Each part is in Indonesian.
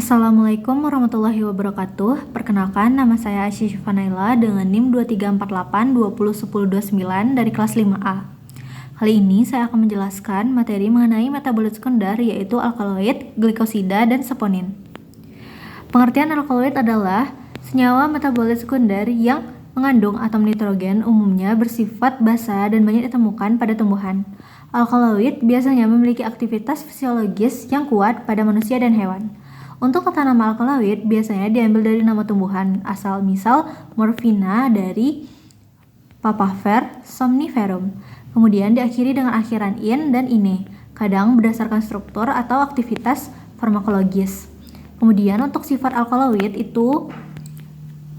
Assalamualaikum warahmatullahi wabarakatuh. Perkenalkan, nama saya Asy Syifanaila dengan NIM 2348201029 dari kelas 5A. Kali ini saya akan menjelaskan materi mengenai metabolit sekunder, yaitu alkaloid, glikosida, dan saponin. Pengertian alkaloid adalah senyawa metabolit sekunder yang mengandung atom nitrogen, umumnya bersifat basa dan banyak ditemukan pada tumbuhan. Alkaloid biasanya memiliki aktivitas fisiologis yang kuat pada manusia dan hewan. Untuk tanaman alkaloid biasanya diambil dari nama tumbuhan asal, misal morfina dari Papaver somniferum. Kemudian diakhiri dengan akhiran in dan ine, kadang berdasarkan struktur atau aktivitas farmakologis. Kemudian untuk sifat alkaloid itu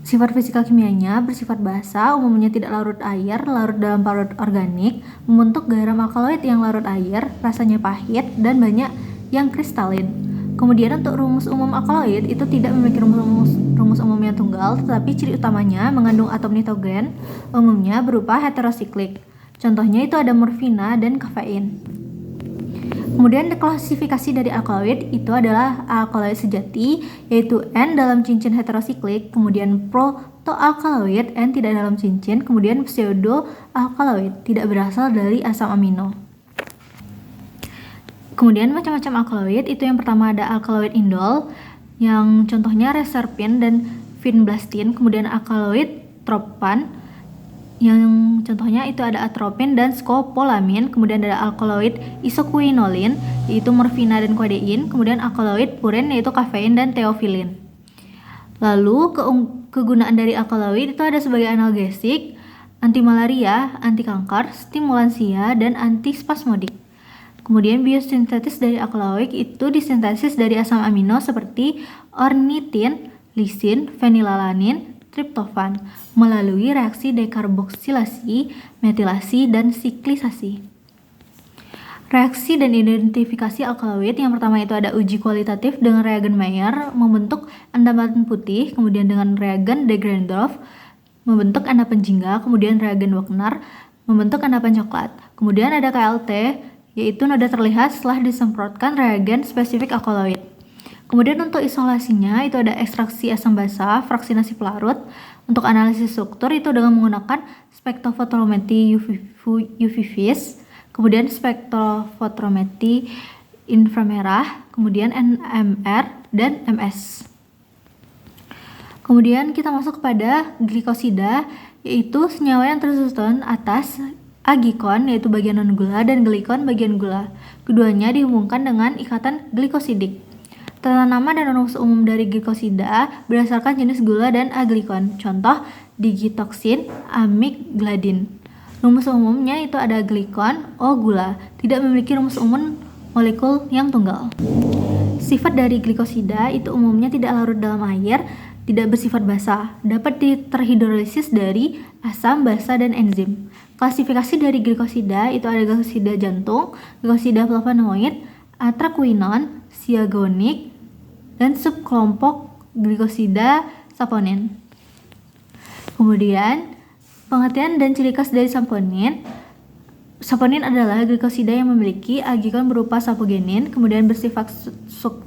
sifat fisika kimianya bersifat basa, umumnya tidak larut air, larut dalam parut organik, membentuk garam alkaloid yang larut air, rasanya pahit dan banyak yang kristalin. Kemudian untuk rumus umum alkaloid itu tidak memiliki rumus umum yang tunggal, tetapi ciri utamanya mengandung atom nitrogen, umumnya berupa heterosiklik. Contohnya itu ada morfina dan kafein. Kemudian klasifikasi dari alkaloid itu adalah alkaloid sejati, yaitu N dalam cincin heterosiklik, kemudian protoalkaloid N tidak dalam cincin, kemudian pseudoalkaloid tidak berasal dari asam amino. Kemudian macam-macam alkaloid itu yang pertama ada alkaloid indol yang contohnya reserpin dan vinblastin, kemudian alkaloid tropan yang contohnya itu ada atropin dan skopolamin, kemudian ada alkaloid isoquinolin yaitu morfina dan kodein, kemudian alkaloid purin yaitu kafein dan teofilin. Lalu kegunaan dari alkaloid itu ada sebagai analgesik, anti malaria, anti kanker, stimulansia dan antispasmodik. Kemudian biosintesis dari alkaloid itu disintesis dari asam amino seperti ornitin, lisin, fenilalanin, triptofan melalui reaksi dekarboksilasi, metilasi, dan siklisasi. Reaksi dan identifikasi alkaloid yang pertama itu ada uji kualitatif dengan reagen Mayer membentuk endapan putih, kemudian dengan reagen de Grandhoff membentuk endapan jingga, kemudian reagen Wagner membentuk endapan coklat. Kemudian ada KLT yaitu noda terlihat setelah disemprotkan reagen spesifik alkaloid. Kemudian untuk isolasinya itu ada ekstraksi asam basa, fraksinasi pelarut. Untuk analisis struktur itu dengan menggunakan spektrofotometri UV-vis, kemudian spektrofotometri inframerah, kemudian NMR dan MS. Kemudian kita masuk kepada glikosida, yaitu senyawa yang tersusun atas agikon yaitu bagian non-gula dan glikon bagian gula. Keduanya dihubungkan dengan ikatan glikosidik. Tata nama dan rumus umum dari glikosida berdasarkan jenis gula dan aglikon. Contoh digitoksin, amigdalin. Rumus umumnya itu ada glikon, O gula, tidak memiliki rumus umum molekul yang tunggal. Sifat dari glikosida itu umumnya tidak larut dalam air, tidak bersifat basa, dapat terhidrolisis dari asam, basa, dan enzim. Klasifikasi dari glikosida itu ada glikosida jantung, glikosida flavonoid, atraquinon, siagonik, dan subkelompok glikosida saponin. Kemudian pengertian dan ciri khas dari saponin. Saponin adalah glikosida yang memiliki agikon berupa sapogenin, kemudian bersifat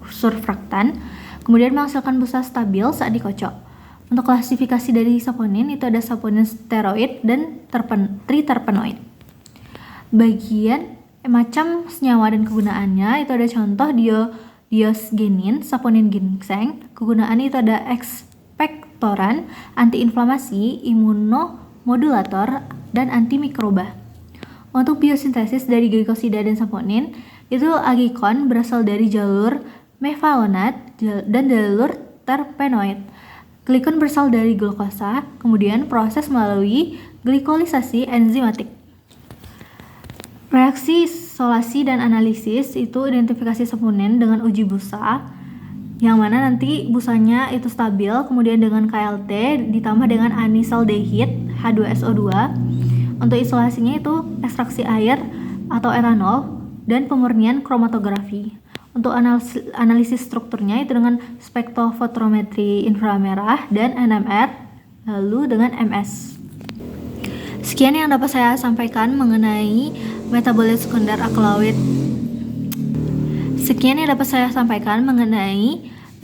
surfaktan, kemudian menghasilkan busa stabil saat dikocok. Untuk klasifikasi dari saponin itu ada saponin steroid dan triterpenoid. Bagian macam senyawa dan kegunaannya itu ada contoh diosgenin, saponin ginseng. Kegunaan itu ada ekspektoran, antiinflamasi, imunomodulator, dan antimikroba. Untuk biosintesis dari glikosida dan saponin itu agikon berasal dari jalur mevalonat dan jalur terpenoid. Glikon berasal dari glukosa, kemudian proses melalui glikolisasi enzimatik. Reaksi isolasi dan analisis itu identifikasi saponin dengan uji busa, yang mana nanti busanya itu stabil, kemudian dengan KLT ditambah dengan anisaldehid H2SO2. Untuk isolasinya itu ekstraksi air atau etanol dan pemurnian kromatografi. Untuk analisis strukturnya itu dengan spektrofotometri inframerah dan NMR, lalu dengan MS. Sekian yang dapat saya sampaikan mengenai metabolit sekunder alkaloid.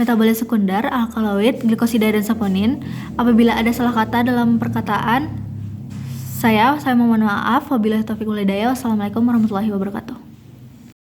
metabolit sekunder, alkaloid, glikosida, dan saponin. Apabila ada salah kata dalam perkataan saya mohon maaf. Wabillahi taufiq wal hidayah. Wassalamualaikum warahmatullahi wabarakatuh.